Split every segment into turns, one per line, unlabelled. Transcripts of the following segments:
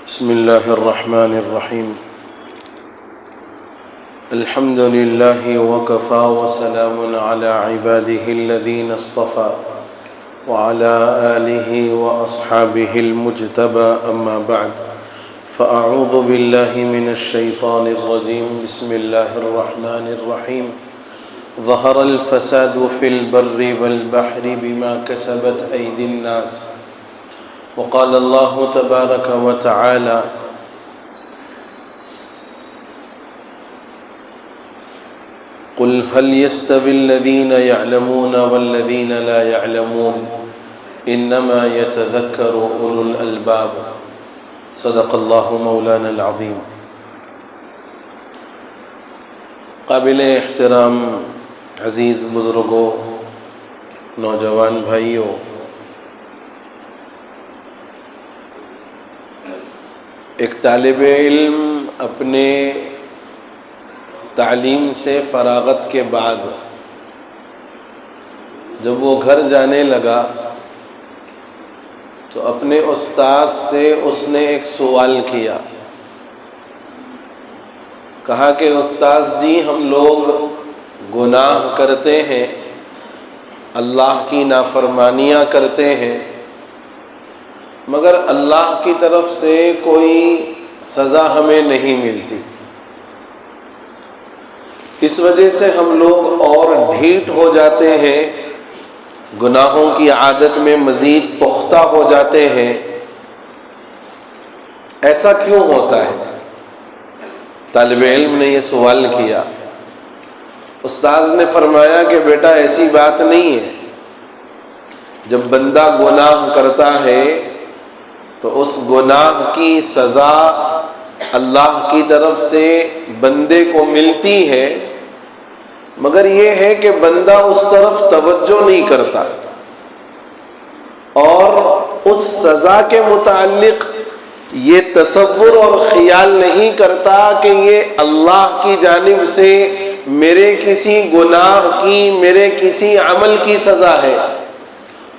بسم الله الرحمن الرحيم. الحمد لله وكفى وسلام على عباده الذين اصطفى وعلى آله وأصحابه المجتبى، أما بعد، فأعوذ بالله من الشيطان الرجيم. بسم الله الرحمن الرحيم. ظهر الفساد في البر والبحر بما كسبت أيدي الناس، وقال الله تبارك وتعالى: قل هل يستوي الذين يعلمون والذين لا يعلمون انما يتذكر اولو الالباب. صدق اللہ مولانا العظیم. قابل احترام عزیز بزرگوں، نوجوان بھائیوں، ایک طالب علم اپنے تعلیم سے فراغت کے بعد جب وہ گھر جانے لگا تو اپنے استاد سے اس نے ایک سوال کیا. کہا کہ استاد جی، ہم لوگ گناہ کرتے ہیں، اللہ کی نافرمانیاں کرتے ہیں، مگر اللہ کی طرف سے کوئی سزا ہمیں نہیں ملتی. اس وجہ سے ہم لوگ اور ڈھیٹ ہو جاتے ہیں، گناہوں کی عادت میں مزید پختہ ہو جاتے ہیں. ایسا کیوں ہوتا ہے؟ طالب علم نے یہ سوال کیا. استاذ نے فرمایا کہ بیٹا، ایسی بات نہیں ہے. جب بندہ گناہ کرتا ہے تو اس گناہ کی سزا اللہ کی طرف سے بندے کو ملتی ہے، مگر یہ ہے کہ بندہ اس طرف توجہ نہیں کرتا اور اس سزا کے متعلق یہ تصور اور خیال نہیں کرتا کہ یہ اللہ کی جانب سے میرے کسی گناہ کی، میرے کسی عمل کی سزا ہے.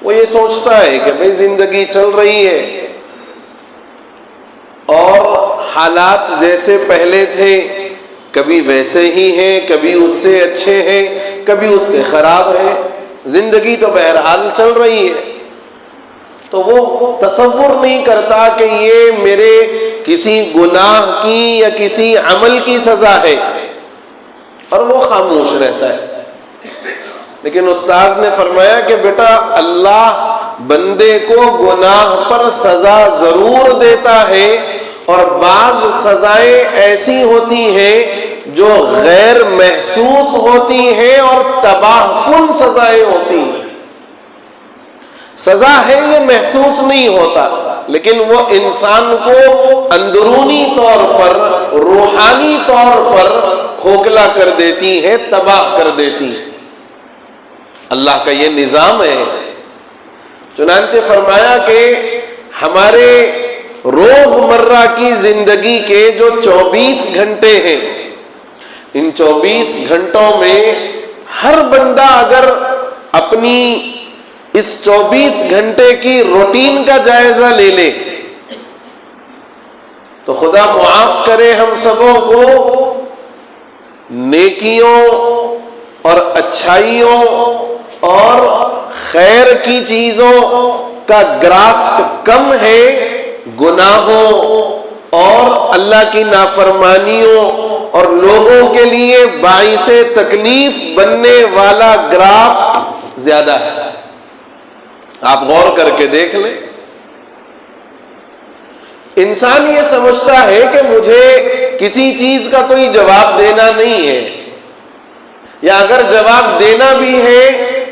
وہ یہ سوچتا ہے کہ بھئی زندگی چل رہی ہے اور حالات جیسے پہلے تھے کبھی ویسے ہی ہیں، کبھی اس سے اچھے ہیں، کبھی اس سے خراب ہے. زندگی تو بہرحال چل رہی ہے. تو وہ تصور نہیں کرتا کہ یہ میرے کسی گناہ کی یا کسی عمل کی سزا ہے، اور وہ خاموش رہتا ہے. لیکن استاذ نے فرمایا کہ بیٹا، اللہ بندے کو گناہ پر سزا ضرور دیتا ہے، اور بعض سزائیں ایسی ہوتی ہیں جو غیر محسوس ہوتی ہیں اور تباہ کن سزائیں ہوتی ہیں. سزا ہے یہ محسوس نہیں ہوتا، لیکن وہ انسان کو اندرونی طور پر، روحانی طور پر کھوکھلا کر دیتی ہے، تباہ کر دیتی ہے. اللہ کا یہ نظام ہے. چنانچہ فرمایا کہ ہمارے روزمرہ کی زندگی کے جو 24 گھنٹے ہیں، ان 24 گھنٹوں میں ہر بندہ اگر اپنی اس 24 گھنٹے کی روٹین کا جائزہ لے لے تو خدا معاف کرے ہم سبوں کو نیکیوں اور اچھائیوں اور خیر کی چیزوں کا گراف کم ہے، گناہوں اور اللہ کی نافرمانیوں اور لوگوں کے لیے باعث تکلیف بننے والا گراف زیادہ ہے. آپ غور کر کے دیکھ لیں. انسان یہ سمجھتا ہے کہ مجھے کسی چیز کا کوئی جواب دینا نہیں ہے، یا اگر جواب دینا بھی ہے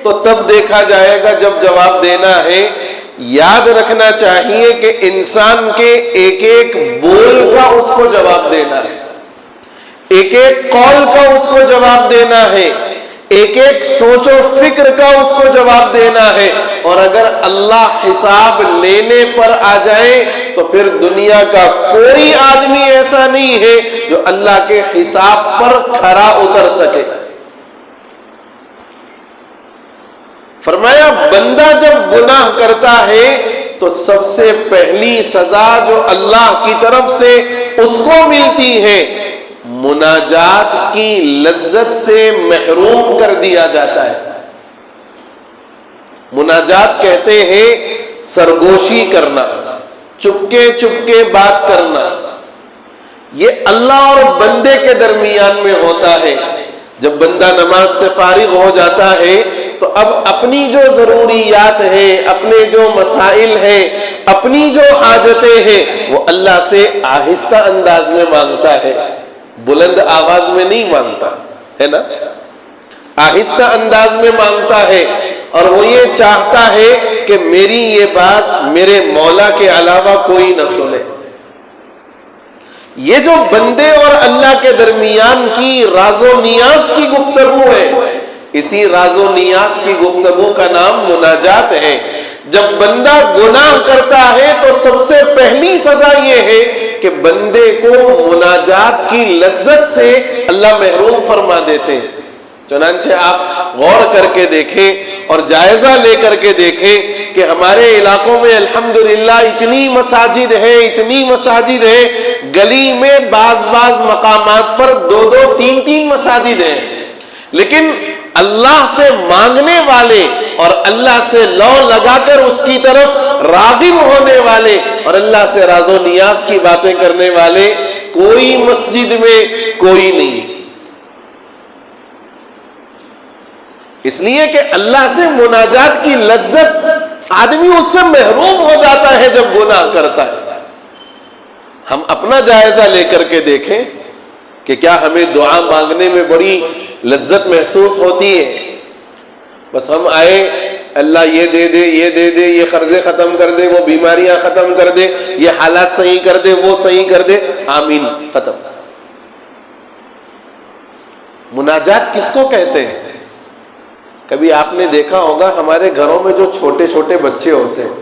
تو تب دیکھا جائے گا جب جواب دینا ہے. یاد رکھنا چاہیے کہ انسان کے ایک ایک بول کا اس کو جواب دینا ہے، ایک ایک قول کا اس کو جواب دینا ہے، ایک ایک سوچ و فکر کا اس کو جواب دینا ہے. اور اگر اللہ حساب لینے پر آ جائے تو پھر دنیا کا کوئی آدمی ایسا نہیں ہے جو اللہ کے حساب پر کھرا اتر سکے. فرمایا بندہ جب گناہ کرتا ہے تو سب سے پہلی سزا جو اللہ کی طرف سے اس کو ملتی ہے، مناجات کی لذت سے محروم کر دیا جاتا ہے۔ مناجات کہتے ہیں سرگوشی کرنا، چپکے چپکے بات کرنا۔ یہ اللہ اور بندے کے درمیان میں ہوتا ہے۔ جب بندہ نماز سے فارغ ہو جاتا ہے تو اب اپنی جو ضروریات ہیں، اپنے جو مسائل ہیں، اپنی جو حاجتیں ہیں، وہ اللہ سے آہستہ انداز میں مانگتا ہے، بلند آواز میں نہیں مانگتا ہے نا، آہستہ انداز میں مانگتا ہے، اور وہ یہ چاہتا ہے کہ میری یہ بات میرے مولا کے علاوہ کوئی نہ سنے۔ یہ جو بندے اور اللہ کے درمیان کی راز و نیاز کی گفتگو ہے، اسی راز و نیاز کی گفتگو کا نام مناجات ہے۔ جب بندہ گناہ کرتا ہے تو سب سے پہلی سزا یہ ہے کہ بندے کو مناجات کی لذت سے اللہ محروم فرما دیتے ہیں۔ چنانچہ آپ غور کر کے دیکھیں اور جائزہ لے کر کے دیکھیں کہ ہمارے علاقوں میں الحمدللہ اتنی مساجد ہیں، گلی میں بعض مقامات پر 2 3 مساجد ہیں، لیکن اللہ سے مانگنے والے اور اللہ سے لو لگا کر اس کی طرف راغب ہونے والے اور اللہ سے راز و نیاز کی باتیں کرنے والے کوئی مسجد میں کوئی نہیں۔ اس لیے کہ اللہ سے مناجات کی لذت آدمی اس سے محروم ہو جاتا ہے جب گناہ کرتا ہے۔ ہم اپنا جائزہ لے کر کے دیکھیں کہ کیا ہمیں دعا مانگنے میں بڑی لذت محسوس ہوتی ہے؟ بس ہم آئے، اللہ یہ دے دے، یہ دے دے، یہ قرضے ختم کر دے، وہ بیماریاں ختم کر دے، یہ حالات صحیح کر دے، وہ صحیح کر دے، آمین، ختم۔ مناجات کس کو کہتے ہیں؟ کبھی آپ نے دیکھا ہوگا ہمارے گھروں میں جو چھوٹے چھوٹے بچے ہوتے ہیں،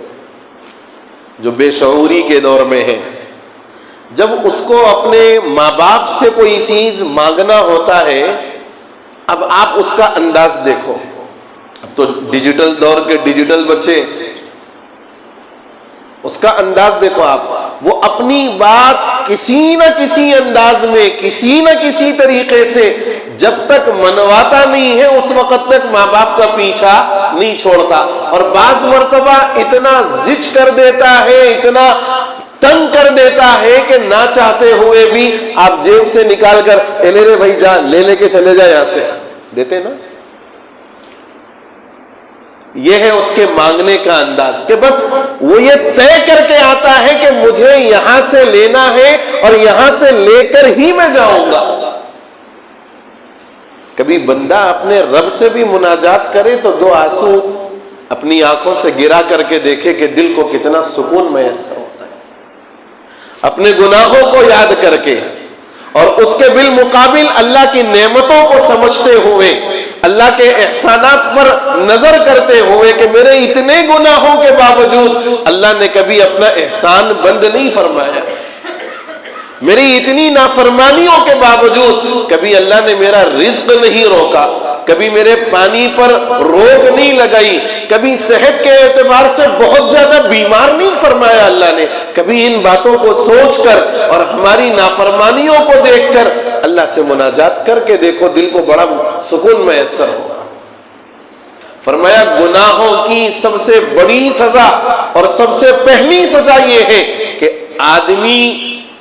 جو بے شعوری کے دور میں ہیں، جب اس کو اپنے ماں باپ سے کوئی چیز مانگنا ہوتا ہے، اب آپ اس کا انداز دیکھو۔ اب تو ڈیجیٹل دور کے ڈیجیٹل بچے، اس کا انداز دیکھو آپ، وہ اپنی بات کسی نہ کسی انداز میں، کسی نہ کسی طریقے سے جب تک منواتا نہیں ہے اس وقت تک ماں باپ کا پیچھا نہیں چھوڑتا، اور بعض مرتبہ اتنا زج کر دیتا ہے، اتنا تنگ کر دیتا ہے کہ نہ چاہتے ہوئے بھی آپ جیب سے نکال کر لے رے بھائی جا، لے کے چلے جا یہاں سے، دیتے نا۔ یہ ہے اس کے مانگنے کا انداز کہ بس وہ یہ طے کر کے آتا ہے کہ مجھے یہاں سے لینا ہے اور یہاں سے لے کر ہی میں جاؤں گا۔ کبھی بندہ اپنے رب سے بھی مناجات کرے تو 2 آنسو اپنی آنکھوں سے گرا کر کے دیکھے کہ دل کو کتنا سکون میسر ہوتا ہے، اپنے گناہوں کو یاد کر کے اور اس کے بالمقابل اللہ کی نعمتوں کو سمجھتے ہوئے، اللہ کے احسانات پر نظر کرتے ہوئے کہ میرے اتنے گناہوں کے باوجود اللہ نے کبھی اپنا احسان بند نہیں فرمایا، میری اتنی نافرمانیوں کے باوجود کبھی اللہ نے میرا رزق نہیں روکا، کبھی میرے پانی پر روک نہیں لگائی، کبھی صحت کے اعتبار سے بہت زیادہ بیمار نہیں فرمایا اللہ نے۔ کبھی ان باتوں کو سوچ کر اور ہماری نافرمانیوں کو دیکھ کر اللہ سے مناجات کر کے دیکھو، دل کو بڑا سکون میسر ہوگا۔ فرمایا گناہوں کی سب سے بڑی سزا اور سب سے پہلی سزا یہ ہے کہ آدمی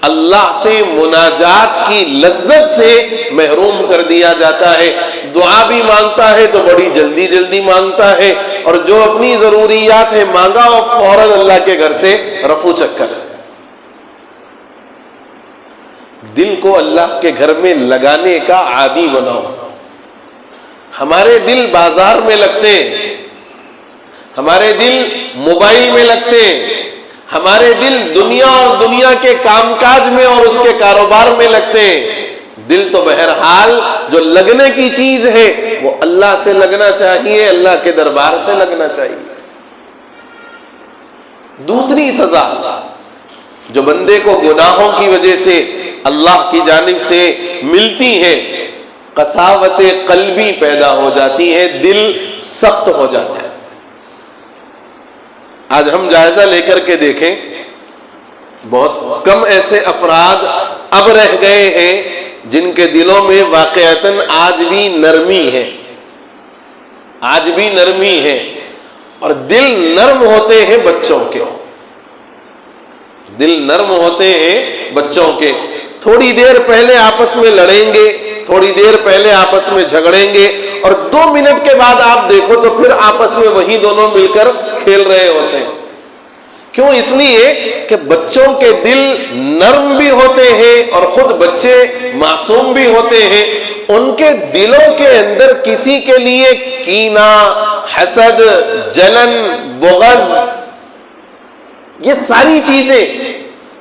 اللہ سے مناجات کی لذت سے محروم کر دیا جاتا ہے۔ دعا بھی مانگتا ہے تو بڑی جلدی جلدی مانگتا ہے، اور جو اپنی ضروریات ہے مانگا اور فوراً اللہ کے گھر سے رفو چکر۔ دل کو اللہ کے گھر میں لگانے کا عادی بناؤ۔ ہمارے دل بازار میں لگتے ہیں، ہمارے دل موبائل میں لگتے ہیں، ہمارے دل دنیا اور دنیا کے کام کاج میں اور اس کے کاروبار میں لگتے ہیں۔ دل تو بہرحال جو لگنے کی چیز ہے وہ اللہ سے لگنا چاہیے، اللہ کے دربار سے لگنا چاہیے۔ دوسری سزا جو بندے کو گناہوں کی وجہ سے اللہ کی جانب سے ملتی ہے، قساوت قلبی پیدا ہو جاتی ہے، دل سخت ہو جاتا ہے۔ آج ہم جائزہ لے کر کے دیکھیں، بہت کم ایسے افراد اب رہ گئے ہیں جن کے دلوں میں واقعتاً آج بھی نرمی ہے، آج بھی نرمی ہے، اور دل نرم ہوتے ہیں بچوں کے، دل نرم ہوتے ہیں بچوں کے۔ تھوڑی دیر پہلے آپس میں لڑیں گے، تھوڑی دیر پہلے آپس میں جھگڑیں گے، اور 2 منٹ کے بعد آپ دیکھو تو پھر آپس میں وہی دونوں مل کر کھیل رہے ہوتے ہیں۔ کیوں؟ اس لیے کہ بچوں کے دل نرم بھی ہوتے ہیں اور خود بچے معصوم بھی ہوتے ہیں، ان کے دلوں کے اندر کسی کے لیے کینہ، حسد، جلن، بغض، یہ ساری چیزیں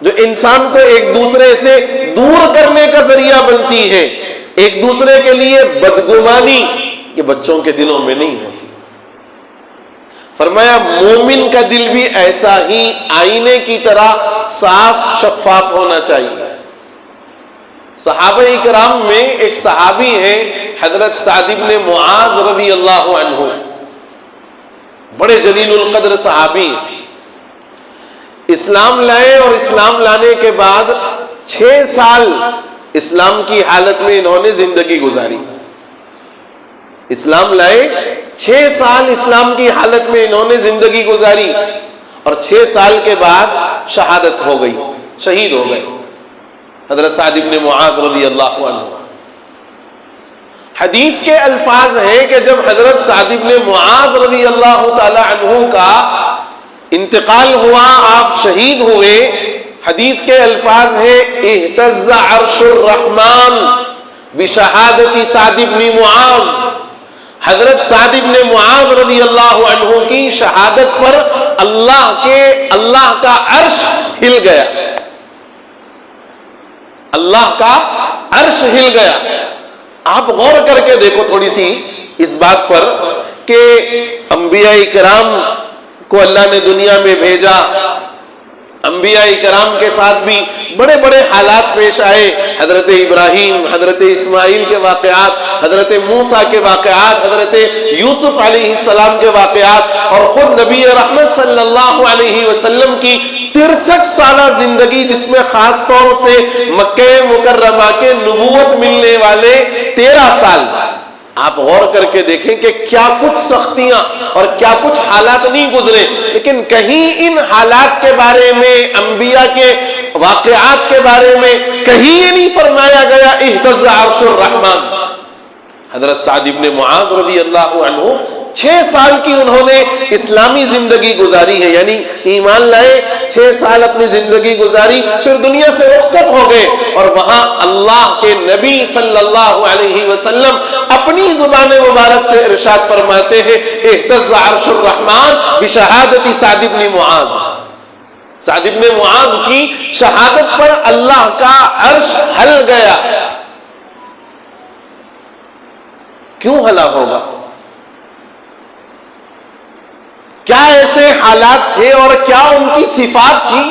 جو انسان کو ایک دوسرے سے دور کرنے کا ذریعہ بنتی ہے، ایک دوسرے کے لیے بدگمانی، یہ بچوں کے دلوں میں نہیں ہوتی۔ فرمایا مومن کا دل بھی ایسا ہی آئینے کی طرح صاف شفاف ہونا چاہیے۔ صحابہ کرام میں ایک صحابی ہیں حضرت سعد بن معاذ رضی اللہ عنہ، بڑے جلیل القدر صحابی ہیں۔ اسلام لائے اور اسلام لانے کے بعد 6 سال اسلام کی حالت میں انہوں نے زندگی گزاری۔ اسلام لائے، 6 سال اسلام کی حالت میں انہوں نے زندگی گزاری، اور 6 سال کے بعد شہادت ہو گئی، شہید ہو گئے حضرت سعد بن معاذ رضی اللہ عنہ۔ حدیث کے الفاظ ہیں کہ جب حضرت سعد بن معاذ رضی اللہ تعالی عنہ کا انتقال ہوا، آپ شہید ہوئے، حدیث کے الفاظ ہیں اہتز عرش الرحمن بشہادت سعد بن معاذ۔ حضرت سعد بن معاذ رضی اللہ عنہ کی شہادت پر اللہ کا عرش ہل گیا، اللہ کا عرش ہل گیا۔ آپ غور کر کے دیکھو تھوڑی سی اس بات پر کہ انبیاء کرام کو اللہ نے دنیا میں بھیجا، انبیاء کرام کے ساتھ بھی بڑے بڑے حالات پیش آئے، حضرت ابراہیم، حضرت اسماعیل کے واقعات، حضرت موسیٰ کے واقعات، حضرت یوسف علیہ السلام کے واقعات، اور خود نبی رحمت صلی اللہ علیہ وسلم کی 63 سالہ زندگی، جس میں خاص طور سے مکہ مکرمہ کے نبوت ملنے والے 13 سال۔ آپ غور کر کے دیکھیں کہ کیا کچھ سختیاں اور کیا کچھ حالات نہیں گزرے، لیکن کہیں ان حالات کے بارے میں، انبیاء کے واقعات کے بارے میں کہیں یہ نہیں فرمایا گیا اہتز عرش الرحمن۔ حضرت سعد بن معاذ رضی اللہ عنہ 6 سال کی انہوں نے اسلامی زندگی گزاری ہے، یعنی ایمان لائے، 6 سال اپنی زندگی گزاری، پھر دنیا سے رخصت ہو گئے، اور وہاں اللہ کے نبی صلی اللہ علیہ وسلم اپنی زبان مبارک سے ارشاد فرماتے ہیں اہتز عرش الرحمن بشہادت سعد بن معاذ۔ سعد بن معاذ کی شہادت پر اللہ کا عرش ہل گیا۔ کیوں ہلا ہوگا؟ کیا ایسے حالات تھے اور کیا ان کی صفات تھی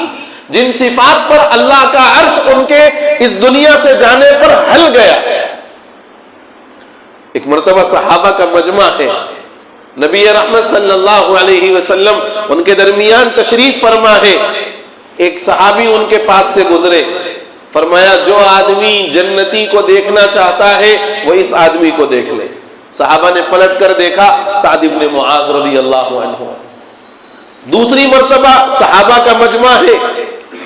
جن صفات پر اللہ کا عرش ان کے اس دنیا سے جانے پر ہل گیا؟ ایک مرتبہ صحابہ کا مجمع ہے، نبی رحمت صلی اللہ علیہ وسلم ان کے درمیان تشریف فرما ہے، ایک صحابی ان کے پاس سے گزرے، فرمایا جو آدمی جنتی کو دیکھنا چاہتا ہے وہ اس آدمی کو دیکھ لے۔ صحابہ نے پلٹ کر دیکھا، سعد بن معاذ رضی اللہ عنہ۔ دوسری مرتبہ صحابہ کا مجمع ہے،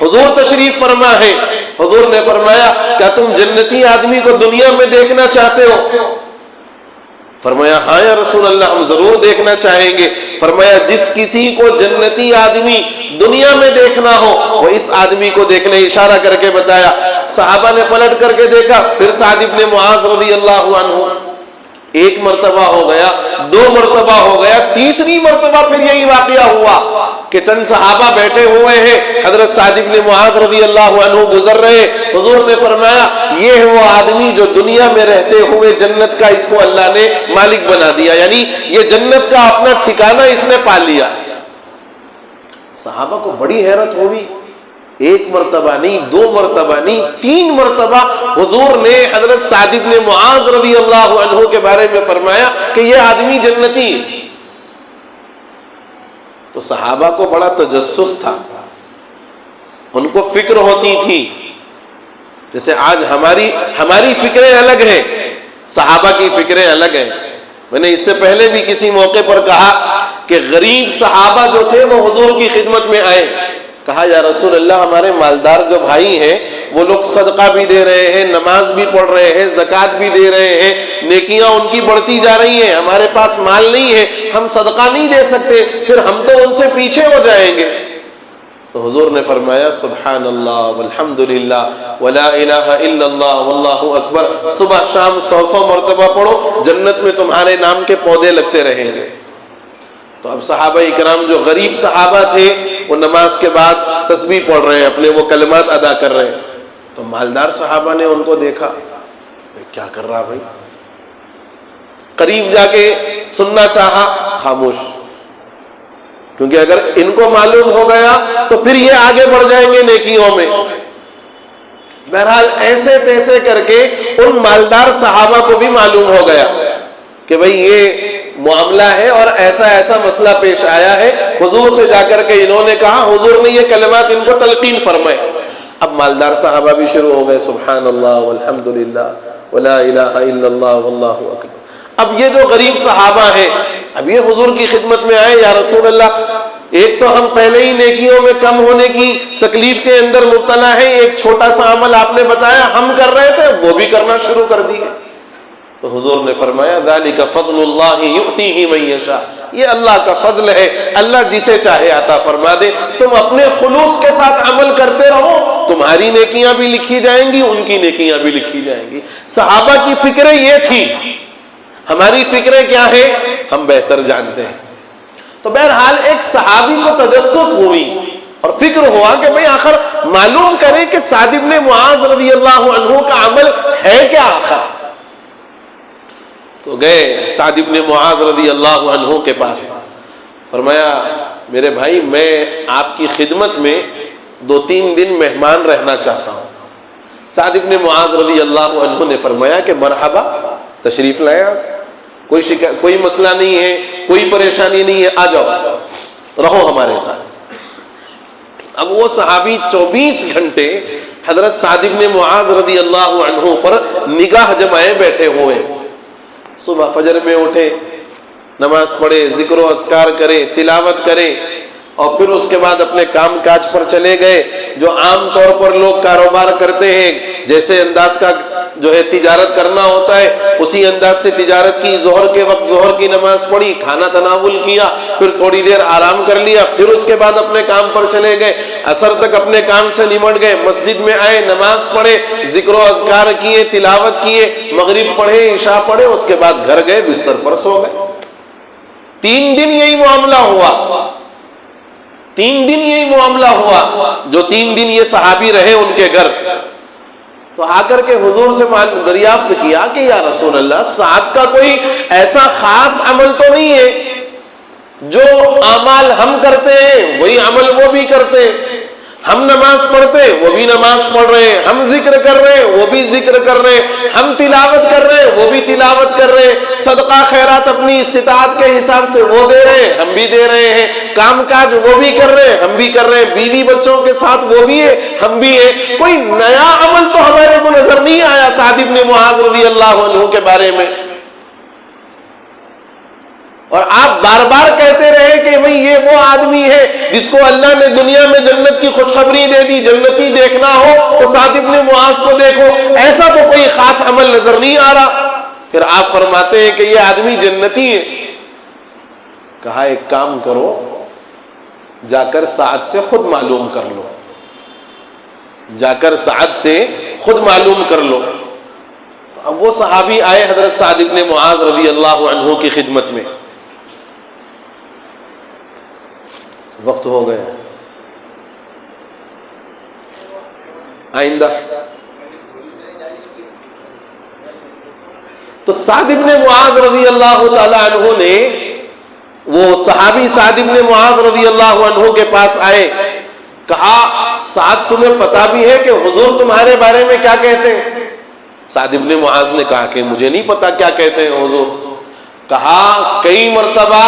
حضور تشریف فرما ہے، حضور نے فرمایا کیا تم جنتی آدمی کو دنیا میں دیکھنا چاہتے ہو؟ فرمایا ہاں یا رسول اللہ، ہم ضرور دیکھنا چاہیں گے۔ فرمایا جس کسی کو جنتی آدمی دنیا میں دیکھنا ہو وہ اس آدمی کو دیکھ لے، اشارہ کر کے بتایا۔ صحابہ نے پلٹ کر کے دیکھا، پھر سعد بن معاذ رضی اللہ عنہ۔ ایک مرتبہ ہو گیا، 2 مرتبہ ہو گیا، تیسری مرتبہ پھر یہی واقعہ ہوا کہ چند صحابہ بیٹھے ہوئے ہیں، حضرت سعد بن معاذ رضی اللہ عنہ گزر رہے، حضور نے فرمایا یہ ہے وہ آدمی جو دنیا میں رہتے ہوئے جنت کا اس کو اللہ نے مالک بنا دیا، یعنی یہ جنت کا اپنا ٹھکانہ اس نے پا لیا۔ صحابہ کو بڑی حیرت ہوئی، 1 مرتبہ نہیں، 2 مرتبہ نہیں، 3 مرتبہ حضور نے حضرت سعد بن معاذ رضی اللہ عنہ کے بارے میں فرمایا کہ یہ آدمی جنتی ہے۔ تو تو صحابہ کو بڑا تجسس تھا، ان کو فکر ہوتی تھی، جیسے آج ہماری فکریں الگ ہیں، صحابہ کی فکریں الگ ہیں۔ میں نے اس سے پہلے بھی کسی موقع پر کہا کہ غریب صحابہ جو تھے وہ حضور کی خدمت میں آئے، کہا یا رسول اللہ ہمارے مالدار جو بھائی ہیں وہ لوگ صدقہ بھی دے رہے ہیں، نماز بھی پڑھ رہے ہیں، زکوٰۃ بھی دے رہے ہیں، نیکیاں ان کی بڑھتی جا رہی ہیں، ہمارے پاس مال نہیں ہے، ہم صدقہ نہیں دے سکتے، پھر ہم تو ان سے پیچھے ہو جائیں گے۔ تو حضور نے فرمایا سبحان اللہ والحمد للہ ولا الہ الا اللہ واللہ اکبر، صبح شام 100 مرتبہ پڑھو، جنت میں تمہارے نام کے پودے لگتے رہیں گے۔ تو اب صحابہ اکرام جو غریب صحابہ تھے وہ نماز کے بعد تسبیح پڑھ رہے ہیں، اپنے وہ کلمات ادا کر رہے ہیں۔ تو مالدار صحابہ نے ان کو دیکھا، کیا کر رہا بھائی؟ قریب جا کے سننا چاہا، خاموش، کیونکہ اگر ان کو معلوم ہو گیا تو پھر یہ آگے بڑھ جائیں گے نیکیوں میں۔ بہرحال ایسے تیسے کر کے ان مالدار صحابہ کو بھی معلوم ہو گیا کہ بھئی یہ معاملہ ہے اور ایسا ایسا مسئلہ پیش آیا ہے۔ حضور سے جا کر کے انہوں نے کہا، حضور نے یہ کلمات ان کو تلقین فرمائے۔ اب مالدار صحابہ بھی شروع ہو گئے، سبحان اللہ والحمد للہ ولا الہ الا اللہ واللہ اکبر۔ اب یہ جو غریب صحابہ ہیں، اب یہ حضور کی خدمت میں آئے، یا رسول اللہ ایک تو ہم پہلے ہی نیکیوں میں کم ہونے کی تکلیف کے اندر مبتلا ہیں، ایک چھوٹا سا عمل آپ نے بتایا ہم کر رہے تھے وہ بھی کرنا شروع کر دیے۔ تو حضور نے فرمایا ذالک فضل اللہ یؤتیہ من یشاء، یہ اللہ کا فضل ہے، اللہ جسے چاہے عطا فرما دے۔ تم اپنے خلوص کے ساتھ عمل کرتے رہو، تمہاری نیکیاں بھی لکھی جائیں گی، ان کی نیکیاں بھی لکھی جائیں گی۔ صحابہ کی فکریں یہ تھی، ہماری فکریں کیا ہیں ہم بہتر جانتے ہیں۔ تو بہرحال ایک صحابی کو تجسس ہوئی اور فکر ہوا کہ بھئی آخر معلوم کریں کہ سعد بن معاذ رضی اللہ عنہ کا عمل ہے کیا آخر۔ تو گئے سعد بن معاذ رضی اللہ عنہ کے پاس، فرمایا میرے بھائی میں آپ کی خدمت میں 2-3 دن مہمان رہنا چاہتا ہوں۔ سعد بن معاذ رضی اللہ عنہ نے فرمایا کہ مرحبا، تشریف لائیں آپ، کوئی مسئلہ نہیں ہے، کوئی پریشانی نہیں ہے، آ جاؤ رہو ہمارے ساتھ۔ اب وہ صحابی 24 گھنٹے حضرت سعد بن معاذ رضی اللہ عنہ پر نگاہ جمائے بیٹھے ہوئے، صبح فجر میں اٹھے، نماز پڑھے، ذکر و اذکار کرے، تلاوت کرے، اور پھر اس کے بعد اپنے کام کاج پر چلے گئے۔ جو عام طور پر لوگ کاروبار کرتے ہیں، جیسے انداز کا جو ہے تجارت کرنا ہوتا ہے، اسی انداز سے تجارت کی، ظہر کے وقت ظہر کی نماز پڑھی، کھانا تناول کیا، پھر تھوڑی دیر آرام کر لیا، پھر اس کے بعد اپنے کام پر چلے گئے، عصر تک اپنے کام سے نمٹ گئے، مسجد میں آئے، نماز پڑھے، ذکر و اذکار کیے، تلاوت کیے، مغرب پڑھے، عشاء پڑھے، اس کے بعد گھر گئے، بستر پر سو گئے۔ 3 دن یہی معاملہ ہوا، 3 دن یہی معاملہ ہوا، جو 3 دن یہ صحابی رہے ان کے گھر۔ تو آ کر کے حضور سے دریافت کیا کہ یا رسول اللہ سعد کا کوئی ایسا خاص عمل تو نہیں ہے، جو اعمال ہم کرتے ہیں وہی عمل وہ بھی کرتے ہیں، ہم نماز پڑھتے وہ بھی نماز پڑھ رہے ہیں، ہم ذکر کر رہے ہیں وہ بھی ذکر کر رہے ہیں، ہم تلاوت کر رہے ہیں وہ بھی تلاوت کر رہے ہیں، صدقہ خیرات اپنی استطاعت کے حساب سے وہ دے رہے ہیں ہم بھی دے رہے ہیں، کام کاج وہ بھی کر رہے ہیں ہم بھی کر رہے ہیں، بیوی بچوں کے ساتھ وہ بھی ہے ہم بھی ہیں، کوئی نیا عمل تو ہمارے کو نظر نہیں آیا سعد بن معاذ رضی اللہ عنہ کے بارے میں۔ اور آپ بار بار کہتے رہے کہ بھئی یہ وہ آدمی ہے جس کو اللہ نے دنیا میں جنت کی خوشخبری دے دی، جنتی دیکھنا ہو تو سعد بن معاذ کو دیکھو، ایسا تو کوئی خاص عمل نظر نہیں آ رہا۔ پھر آپ فرماتے ہیں کہ یہ آدمی جنتی ہے۔ کہا ایک کام کرو، جا کر سعد سے خود معلوم کر لو، جا کر سعد سے خود معلوم کر لو۔ اب وہ صحابی آئے حضرت سعد بن معاذ رضی اللہ عنہ کی خدمت میں۔ وقت ہو گیا، آئندہ تو سعد بن معاذ رضی اللہ تعالی عنہ نے، وہ صحابی سعد بن معاذ رضی اللہ عنہ کے پاس آئے، کہا سعد تمہیں پتا بھی ہے کہ حضور تمہارے بارے میں کیا کہتے ہیں؟ سعد بن معاذ نے کہا کہ مجھے نہیں پتا کیا کہتے ہیں حضور۔ کہا کئی مرتبہ،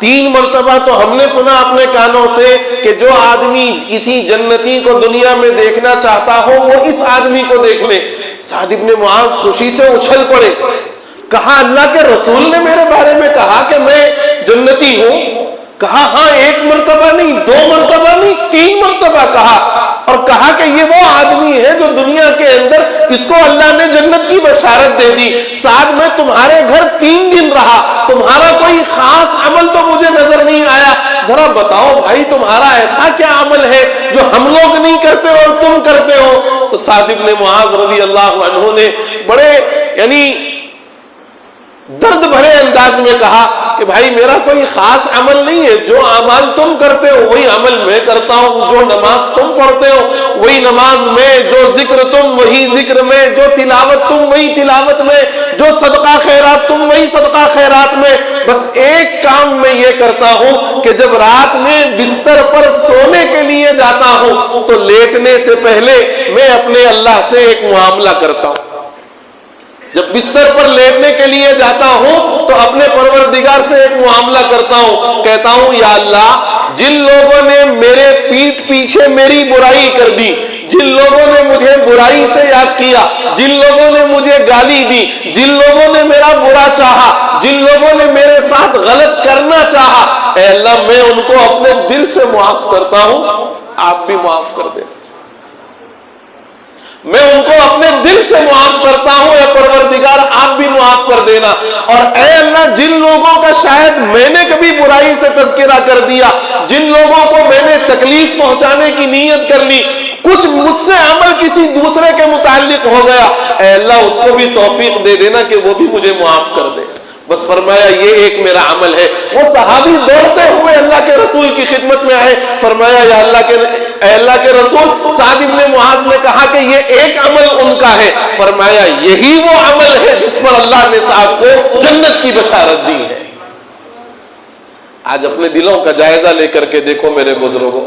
3 مرتبہ تو ہم نے سنا اپنے کانوں سے کہ جو آدمی کسی جنتی کو دنیا میں دیکھنا چاہتا ہو وہ اس آدمی کو دیکھ لے۔ سعد بن معاذ خوشی سے اچھل پڑے، کہا اللہ کے رسول نے میرے بارے میں کہا کہ میں جنتی ہوں؟ کہا ہاں، 1 مرتبہ نہیں، 2 مرتبہ نہیں، 3 مرتبہ کہا، اور کہا کہ یہ وہ آدمی ہے جو دنیا کے اندر اس کو اللہ نے جنت کی بشارت دے دی۔ سعد میں تمہارے گھر 3 دن رہا، تمہارا کوئی خاص عمل تو مجھے نظر نہیں آیا، ذرا بتاؤ بھائی تمہارا ایسا کیا عمل ہے جو ہم لوگ نہیں کرتے اور تم کرتے ہو؟ تو سعد بن معاذ رضی اللہ عنہ نے بڑے درد بھرے انداز میں کہا کہ بھائی میرا کوئی خاص عمل نہیں ہے، جو اعمال تم کرتے ہو وہی عمل میں کرتا ہوں، جو نماز تم پڑھتے ہو وہی نماز میں، جو ذکر تم وہی ذکر میں، جو تلاوت تم وہی تلاوت میں، جو صدقہ خیرات تم وہی صدقہ خیرات میں۔ بس ایک کام میں یہ کرتا ہوں کہ جب رات میں بستر پر سونے کے لیے جاتا ہوں تو لیٹنے سے پہلے میں اپنے اللہ سے ایک معاملہ کرتا ہوں۔ جب بستر پر لیٹنے کے لیے جاتا ہوں تو اپنے پروردگار سے ایک معاملہ کرتا ہوں، کہتا ہوں یا اللہ جن لوگوں نے میرے پیٹھ پیچھے میری برائی کر دی، جن لوگوں نے مجھے برائی سے یاد کیا، جن لوگوں نے مجھے گالی دی، جن لوگوں نے میرا برا چاہا، جن لوگوں نے میرے ساتھ غلط کرنا چاہا، اے اللہ میں ان کو اپنے دل سے معاف کرتا ہوں، آپ بھی معاف کر دیں۔ میں ان کو اپنے دل سے معاف کرتا ہوں، اے پروردگار آپ بھی معاف کر دینا۔ اور اے اللہ جن لوگوں کا شاید میں نے کبھی برائی سے تذکرہ کر دیا، جن لوگوں کو میں نے تکلیف پہنچانے کی نیت کر لی، کچھ مجھ سے عمل کسی دوسرے کے متعلق ہو گیا، اے اللہ اس کو بھی توفیق دے دینا کہ وہ بھی مجھے معاف کر دے۔ بس فرمایا یہ ایک میرا عمل ہے۔ وہ صحابی دوڑتے ہوئے اللہ کے رسول کی خدمت میں آئے، فرمایا یا اللہ کے رسول، سعد بن معاذ نے کہا کہ یہ ایک عمل ان کا ہے۔ فرمایا یہی وہ عمل ہے جس پر اللہ نے صاحب کو جنت کی بشارت دی ہے۔ آج اپنے دلوں کا جائزہ لے کر کے دیکھو میرے بزرگوں،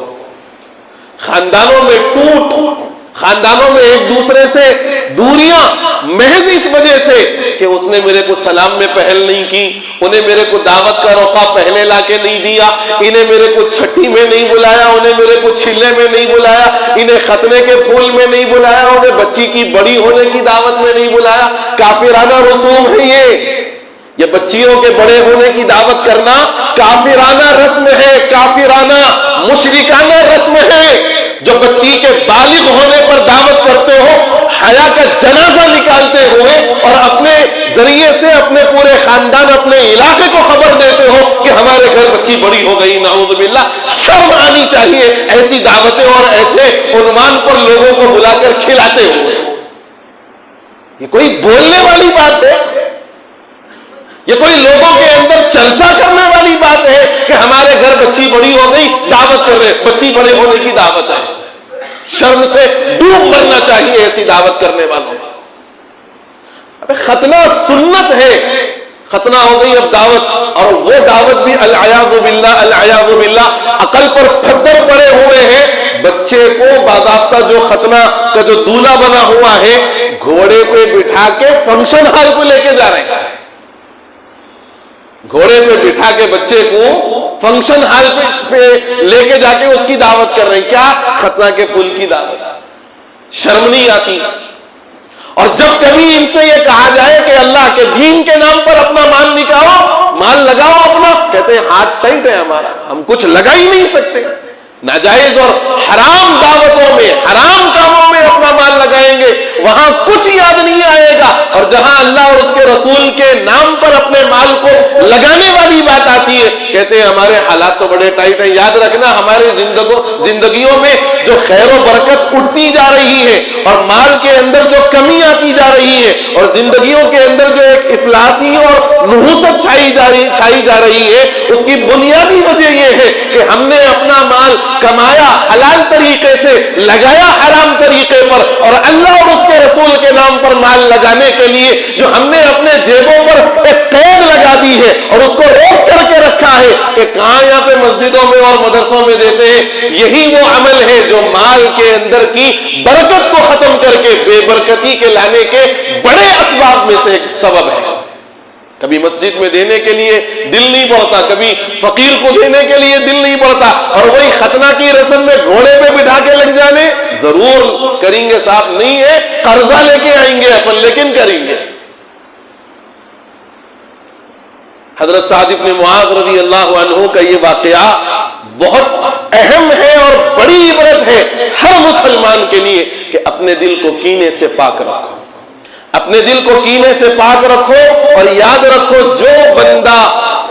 خاندانوں میں ٹوٹ، خاندانوں میں ایک دوسرے سے دوریاں محض اس وجہ سے کہ اس نے میرے کو سلام میں پہل نہیں کی، انہیں میرے کو دعوت کا روقہ پہلے لا کے نہیں دیا، انہیں میرے کو چھٹی میں نہیں بلایا، انہیں میرے کو چھلے میں نہیں بلایا، انہیں ختنے کے پھول میں نہیں بلایا، انہیں بچی کی بڑی ہونے کی دعوت میں نہیں بلایا۔ کافرانہ رسوم ہے یہ بچیوں کے بڑے ہونے کی دعوت کرنا کافرانہ رسم ہے، کافرانہ مشرکانہ رسم ہے۔ جو بچی کے بالغ ہونے پر دعوت کرتے ہو، حیا کا جنازہ نکالتے ہوئے اور اپنے ذریعے سے اپنے پورے خاندان، اپنے علاقے کو خبر دیتے ہو کہ ہمارے گھر بچی بڑی ہو گئی، نعوذ باللہ، شرم آنی چاہیے ایسی دعوتیں اور ایسے عنوان پر لوگوں کو بلا کر کھلاتے ہوئے۔ یہ کوئی بولنے والی بات ہے؟ یہ کوئی لوگوں کے اندر چرچا کرنے والی بات ہے کہ ہمارے گھر بچی بڑی ہو گئی، دعوت کر رہے، بچی بڑے ہونے کی دعوت ہے؟ شرم سے ڈوب مرنا چاہیے ایسی دعوت کرنے والوں۔ ختنہ سنت ہے، ختنہ ہو گئی اب دعوت، اور وہ دعوت بھی العیاذ باللہ، العیاذ باللہ عقل پر پتھر پڑے ہوئے ہیں۔ بچے کو باضابطہ جو ختنہ کا جو دولہا بنا ہوا ہے، گھوڑے پہ بٹھا کے فنکشن ہال کو لے کے جا رہے ہیں، گھوڑے پہ بٹھا کے بچے کو فنکشن ہال پہ لے کے جا کے اس کی دعوت کر رہے ہیں۔ کیا؟ ختنہ کے پھول کی دعوت۔ شرم نہیں آتی؟ اور جب کبھی ان سے یہ کہا جائے کہ اللہ کے دین کے نام پر اپنا مال نکالو، مال لگاؤ اپنا، کہتے ہیں ہاتھ ٹائٹ ہے ہمارا، ہم کچھ لگا ہی نہیں سکتے۔ ناجائز اور حرام دعوتوں میں، حرام کاموں میں اپنا مال لگائیں گے، وہاں کچھ یاد نہیں آئے گا، اور جہاں اللہ اور اس کے رسول کے نام پر اپنے مال کو لگانے والی بات آتی ہے، کہتے ہیں ہمارے حالات تو بڑے ٹائٹ ہیں۔ یاد رکھنا ہماری زندگیوں میں جو خیر و برکت اٹھتی جا رہی ہے اور مال کے اندر جو کمی آتی جا رہی ہے اور زندگیوں کے اندر جو ایک افلاسی اور نحوست چھائی جا رہی ہے، اس کی بنیادی وجہ یہ ہے کہ ہم نے اپنا مال کمایا حلال طریقے سے، لگایا حرام طریقے پر، اور اللہ اور اس کے رسول کے نام پر مال لگانے کے لیے جو ہم نے اپنے جیبوں پر ایک قید لگا دی ہے اور اس کو روک کر کے رکھا ہے کہ کہاں یہاں پہ مسجدوں میں اور مدرسوں میں دیتے ہیں، یہی وہ عمل ہے جو مال کے اندر کی برکت کو ختم کر کے بے برکتی کے لانے کے بڑے اسباب میں سے ایک سبب ہے۔ کبھی مسجد میں دینے کے لیے دل نہیں پڑتا، کبھی فقیر کو دینے کے لیے دل نہیں پڑتا، اور وہی ختنہ کی رسم میں گھوڑے پہ بٹھا کے لگ جانے ضرور کریں گے صاحب، نہیں ہے قرضہ لے کے آئیں گے اپن لیکن کریں گے۔ حضرت سعد بن معاذ رضی اللہ عنہ کا یہ واقعہ بہت اہم ہے اور بڑی عبرت ہے ہر مسلمان کے لیے کہ اپنے دل کو کینے سے پاک رکھو، اپنے دل کو کینے سے پاک رکھو، اور یاد رکھو جو بندہ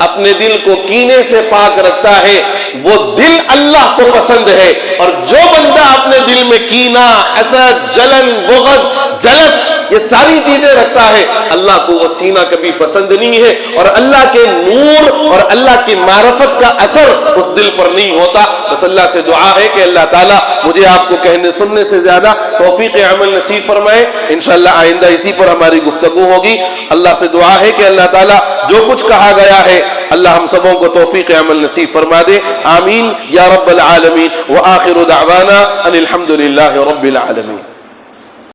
اپنے دل کو کینے سے پاک رکھتا ہے وہ دل اللہ کو پسند ہے، اور جو بندہ اپنے دل میں کینہ، حسد، جلن، بغض، جلس یہ ساری چیزیں رکھتا ہے، اللہ کو وہ سینہ کبھی پسند نہیں ہے، اور اللہ کے نور اور اللہ کی معرفت کا اثر اس دل پر نہیں ہوتا۔ بس اللہ سے دعا ہے کہ اللہ تعالیٰ مجھے آپ کو کہنے سننے سے زیادہ توفیق عمل نصیب فرمائے۔ انشاءاللہ آئندہ اسی پر ہماری گفتگو ہوگی۔ اللہ سے دعا ہے کہ اللہ تعالیٰ جو کچھ کہا گیا ہے اللہ ہم سبوں کو توفیق عمل نصیب فرما دے، آمین یا رب العالمین۔ وآخر دعوانا ان الحمد للہ رب العالمین۔